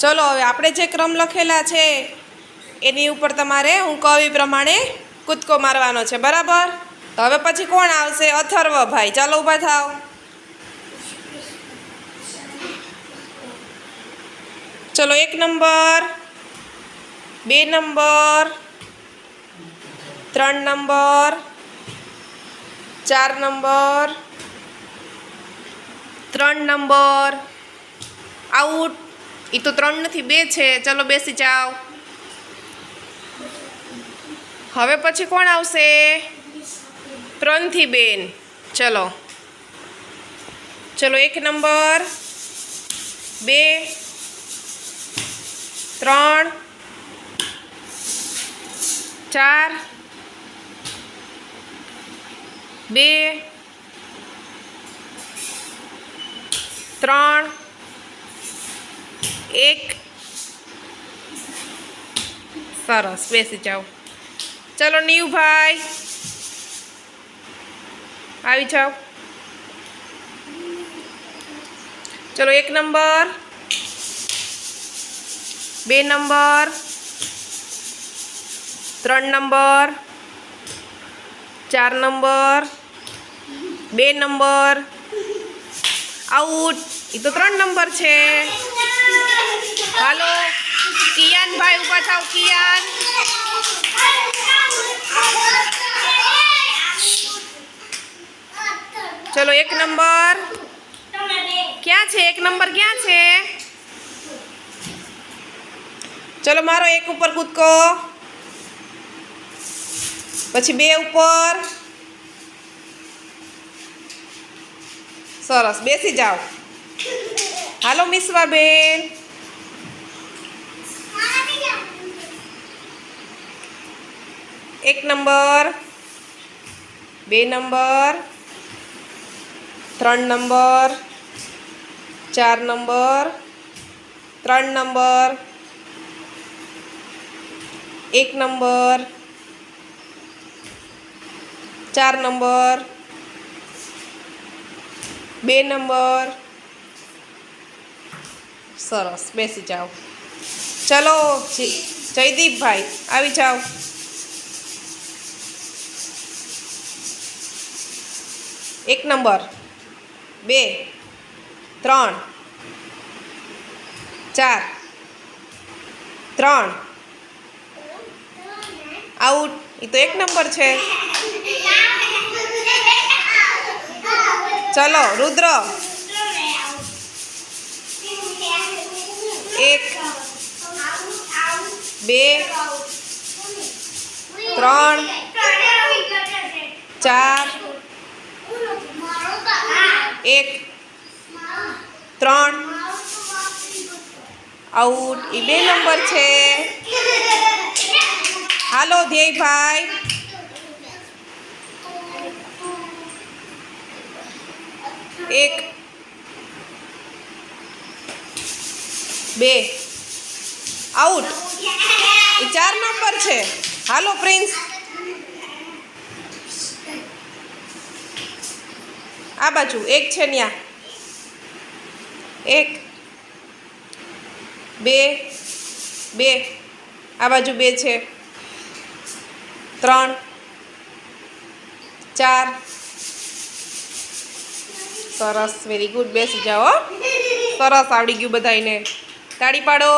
ચલો હવે આપણે જે ક્રમ લખેલા છે એની ઉપર તમારે હું કહું એ પ્રમાણે કૂદકો મારવાનો છે, બરાબર? તો હવે પછી કોણ આવશે? અથર્વભાઈ. ચાલો ઊભા થાવ. ચલો 1 number, 2 number, 3 number, 4 number, 3 number. Out. એ તો 3 નથી 2 છે. ચલો બેસી જાઓ. હવે પછી કોણ આવશે? 3 થી બેન. ચલો 1 નંબર, 2, 3, 4, 2, 3, 1. સરસ, બેસી જાઓ. ચલો નીયુભાઈ આવી જાઓ. ચલો 1 number, 2 number, 3 number, 4 number, 2 number. Out. એ તો 3 નંબર છે. હાલો કિયાનભાઈ ઊભા થાવ. કિયાન. ચલો 1 નંબર ક્યાં છે? 1 નંબર ક્યાં છે? ચલો મારો 1 ઉપર કૂદકો, પછી 2 ઉપર. સરસ, બેસી જાઓ. હાલો મિસવાબેન. એક number, 2 number, 3 number, 4 number, 3 number, 1 number, 4 number, 2 number. સરસ, બેસી જાઓ. ચલો જયદીપભાઈ આવી જાઓ. એક નંબર, 2, 3, 4, 3. આઉટ. એ તો 1 નંબર છે. ચલો રુદ્ર. 1, 2, 3, 4, 1, 3. આઉટ. એ 2 નંબર છે. હાલો ધ્યેયભાઈ. 1, 2. આઉટ. એ 4 નંબર છે. હાલો પ્રિન્સ. આ બાજુ 1 છે ન્યા. 1, 2, 2. આ બાજુ 2 છે. 3, 4. સરસ, વેરી ગુડ. બેસી જાઓ. સરસ, આવડી ગયું બધાયને. તાળી પાડો.